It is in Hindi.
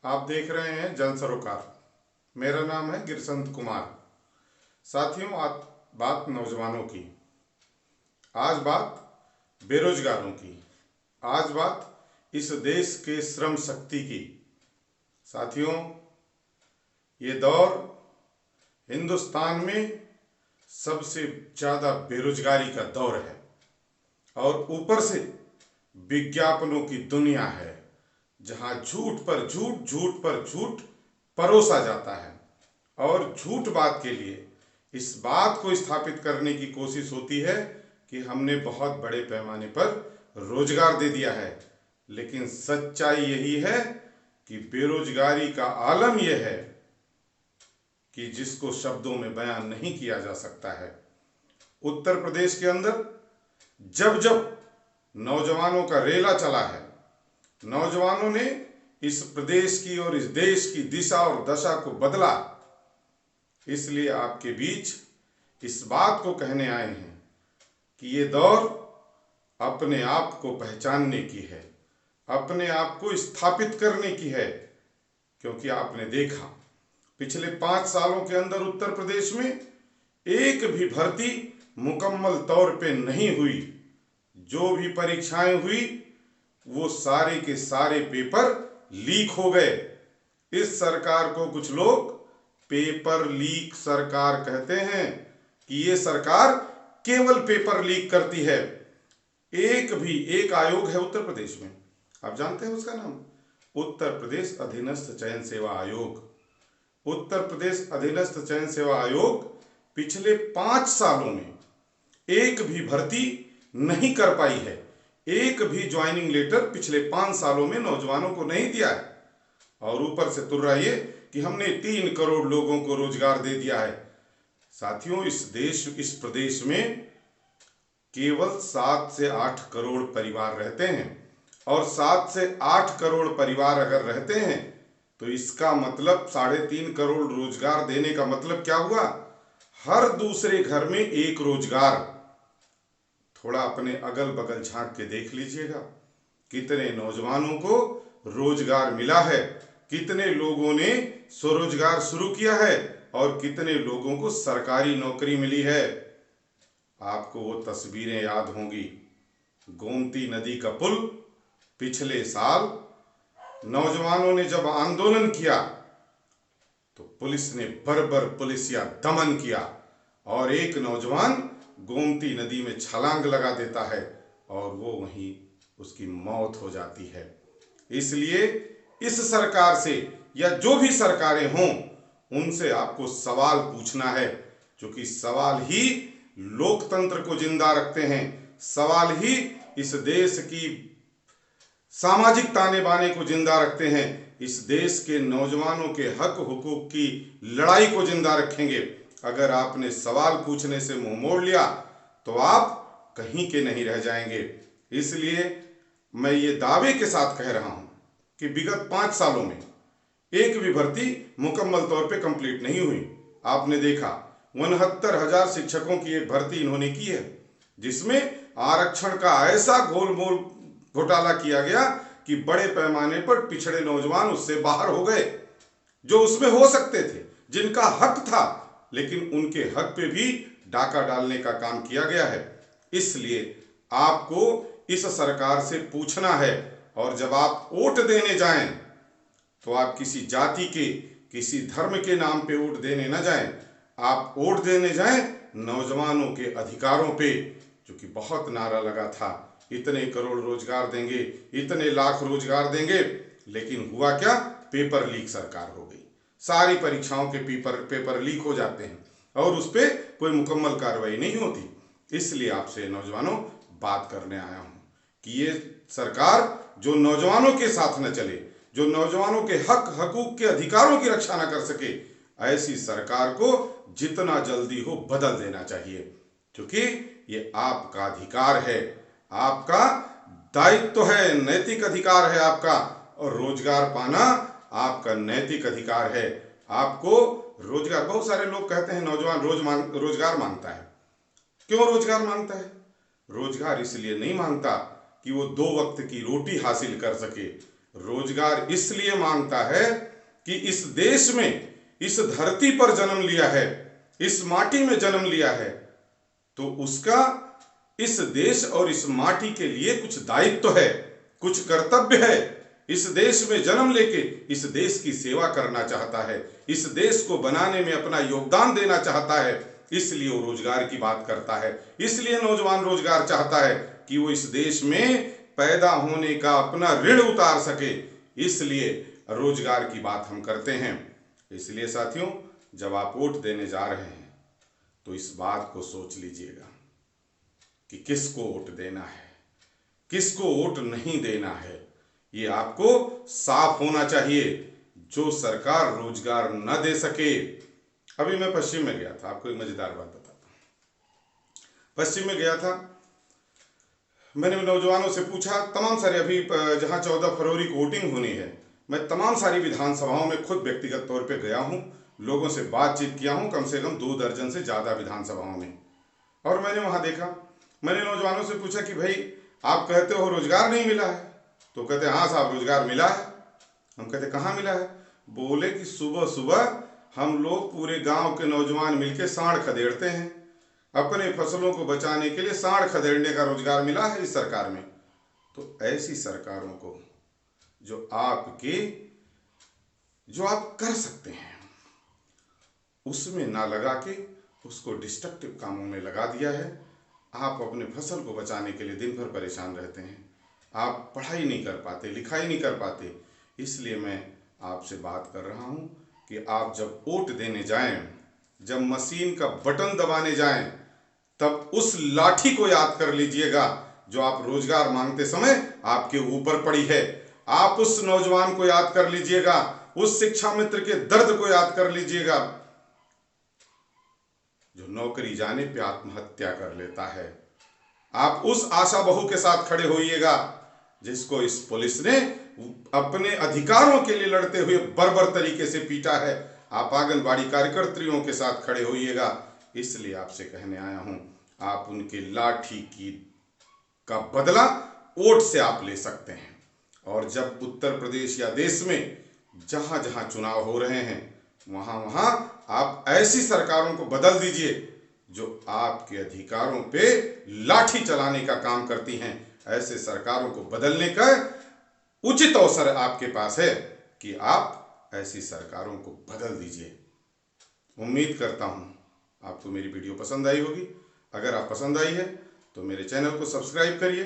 आप देख रहे हैं जन सरोकार। मेरा नाम है गिरसंत कुमार। साथियों, आज बात नौजवानों की, आज बात बेरोजगारों की, आज बात इस देश के श्रम शक्ति की। साथियों, ये दौर हिंदुस्तान में सबसे ज़्यादा बेरोजगारी का दौर है और ऊपर से विज्ञापनों की दुनिया है, जहां झूठ पर झूठ, झूठ पर झूठ परोसा जाता है और झूठ बात के लिए इस बात को स्थापित करने की कोशिश होती है कि हमने बहुत बड़े पैमाने पर रोजगार दे दिया है। लेकिन सच्चाई यही है कि बेरोजगारी का आलम यह है कि जिसको शब्दों में बयान नहीं किया जा सकता है। उत्तर प्रदेश के अंदर जब जब नौजवानों का रेला चला है, नौजवानों ने इस प्रदेश की और इस देश की दिशा और दशा को बदला। इसलिए आपके बीच इस बात को कहने आए हैं कि ये दौर अपने आप को पहचानने की है, अपने आप को स्थापित करने की है। क्योंकि आपने देखा पिछले 5 सालों के अंदर उत्तर प्रदेश में एक भी भर्ती मुकम्मल तौर पे नहीं हुई। जो भी परीक्षाएं हुई वो सारे के सारे पेपर लीक हो गए। इस सरकार को कुछ लोग पेपर लीक सरकार कहते हैं कि ये सरकार केवल पेपर लीक करती है। एक आयोग है उत्तर प्रदेश में, आप जानते हैं उसका नाम? उत्तर प्रदेश अधीनस्थ चयन सेवा आयोग। उत्तर प्रदेश अधीनस्थ चयन सेवा आयोग पिछले 5 सालों में एक भी भर्ती नहीं कर पाई है। एक भी ज्वाइनिंग लेटर पिछले 5 सालों में नौजवानों को नहीं दिया है। और ऊपर से तुर्रा ये कि हमने 3 करोड़ लोगों को रोजगार दे दिया है। साथियों, इस प्रदेश में केवल 7 से 8 करोड़ परिवार रहते हैं और 7 से 8 करोड़ परिवार अगर रहते हैं तो इसका मतलब 3.5 करोड़ रोजगार देने का मतलब क्या हुआ? हर दूसरे घर में एक रोजगार। थोड़ा अपने अगल बगल झांक के देख लीजिएगा, कितने नौजवानों को रोजगार मिला है, कितने लोगों ने स्वरोजगार शुरू किया है और कितने लोगों को सरकारी नौकरी मिली है। आपको वो तस्वीरें याद होंगी, गोमती नदी का पुल। पिछले साल नौजवानों ने जब आंदोलन किया तो पुलिस ने बर्बर पुलिसिया दमन किया और एक नौजवान गोमती नदी में छलांग लगा देता है और वो वहीं उसकी मौत हो जाती है। इसलिए इस सरकार से या जो भी सरकारें हों, उनसे आपको सवाल पूछना है, क्योंकि सवाल ही लोकतंत्र को जिंदा रखते हैं। सवाल ही इस देश की सामाजिक ताने बाने को जिंदा रखते हैं। इस देश के नौजवानों के हक हुकूक की लड़ाई को जिंदा रखेंगे। अगर आपने सवाल पूछने से मुंह मोड़ लिया तो आप कहीं के नहीं रह जाएंगे। इसलिए मैं ये दावे के साथ कह रहा हूं कि विगत 5 सालों में एक भी भर्ती मुकम्मल तौर पे कंप्लीट नहीं हुई। आपने देखा 69,000 शिक्षकों की एक भर्ती इन्होंने की है, जिसमें आरक्षण का ऐसा गोलमोल घोटाला किया गया कि बड़े पैमाने पर पिछड़े नौजवान उससे बाहर हो गए, जो उसमें हो सकते थे, जिनका हक था, लेकिन उनके हक पे भी डाका डालने का काम किया गया है। इसलिए आपको इस सरकार से पूछना है, और जब आप वोट देने जाएं तो आप किसी जाति के, किसी धर्म के नाम पे वोट देने न जाएं। आप वोट देने जाएं नौजवानों के अधिकारों पे, जो कि बहुत नारा लगा था, इतने करोड़ रोजगार देंगे, इतने लाख रोजगार देंगे। लेकिन हुआ क्या? पेपर लीक सरकार हो गई। सारी परीक्षाओं के पेपर लीक हो जाते हैं और उस पर कोई मुकम्मल कार्रवाई नहीं होती। इसलिए आपसे नौजवानों बात करने आया हूं कि ये सरकार जो नौजवानों के साथ न चले, जो नौजवानों के हक हकूक के अधिकारों की रक्षा न कर सके, ऐसी सरकार को जितना जल्दी हो बदल देना चाहिए। क्योंकि ये आपका अधिकार है, आपका दायित्व है, नैतिक अधिकार है आपका, और रोजगार पाना आपका नैतिक अधिकार है। आपको रोजगार, बहुत सारे लोग कहते हैं नौजवान रोजगार मांगता है। क्यों रोजगार मांगता है? रोजगार इसलिए नहीं मांगता कि वो 2 वक्त की रोटी हासिल कर सके। रोजगार इसलिए मांगता है कि इस देश में, इस धरती पर जन्म लिया है, इस माटी में जन्म लिया है, तो उसका इस देश और इस माटी के लिए कुछ दायित्व है, कुछ कर्तव्य है। इस देश में जन्म लेके इस देश की सेवा करना चाहता है, इस देश को बनाने में अपना योगदान देना चाहता है, इसलिए वो रोजगार की बात करता है। इसलिए नौजवान रोजगार चाहता है कि वो इस देश में पैदा होने का अपना ऋण उतार सके, इसलिए रोजगार की बात हम करते हैं। इसलिए साथियों, जब आप वोट देने जा रहे हैं तो इस बात को सोच लीजिएगा कि किसको वोट देना है, किसको वोट नहीं देना है। ये आपको साफ होना चाहिए। जो सरकार रोजगार न दे सके, अभी मैं पश्चिम में गया था, आपको एक मजेदार बात बताता हूं। पश्चिम में गया था, मैंने नौजवानों से पूछा, तमाम सारे, अभी जहां 14 फरवरी को वोटिंग होनी है, मैं तमाम सारी विधानसभाओं में खुद व्यक्तिगत तौर पे गया हूं, लोगों से बातचीत किया हूं, कम से कम 2 दर्जन से ज़्यादा विधानसभाओं में। और मैंने वहां देखा, मैंने नौजवानों से पूछा कि भाई आप कहते हो रोजगार नहीं मिला है, तो कहते हाँ साहब रोजगार मिला है। हम कहते कहाँ मिला है? बोले कि सुबह सुबह हम लोग पूरे गांव के नौजवान मिलके सांड खदेड़ते हैं, अपने फसलों को बचाने के लिए सांड खदेड़ने का रोजगार मिला है इस सरकार में। तो ऐसी सरकारों को जो आप कर सकते हैं उसमें ना लगा के उसको डिस्ट्रक्टिव कामों में लगा दिया है। आप अपने फसल को बचाने के लिए दिन भर परेशान रहते हैं, आप पढ़ाई नहीं कर पाते, लिखाई नहीं कर पाते। इसलिए मैं आपसे बात कर रहा हूं कि आप जब वोट देने जाएं, जब मशीन का बटन दबाने जाएं, तब उस लाठी को याद कर लीजिएगा जो आप रोजगार मांगते समय आपके ऊपर पड़ी है। आप उस नौजवान को याद कर लीजिएगा, उस शिक्षा मित्र के दर्द को याद कर लीजिएगा जो नौकरी जाने पे आत्महत्या कर लेता है। आप उस आशा बहू के साथ खड़े होइएगा जिसको इस पुलिस ने अपने अधिकारों के लिए लड़ते हुए बर्बर तरीके से पीटा है। आप आंगनबाड़ी कार्यकर्त्रियों के साथ खड़े होइएगा। इसलिए आपसे कहने आया हूं, आप उनके लाठी का बदला वोट से आप ले सकते हैं। और जब उत्तर प्रदेश या देश में जहां जहां चुनाव हो रहे हैं, वहां वहां आप ऐसी सरकारों को बदल दीजिए जो आपके अधिकारों पे लाठी चलाने का काम करती हैं। ऐसे सरकारों को बदलने का उचित अवसर आपके पास है कि आप ऐसी सरकारों को बदल दीजिए। उम्मीद करता हूं आपको मेरी वीडियो पसंद आई होगी। अगर आप पसंद आई है तो मेरे चैनल को सब्सक्राइब करिए।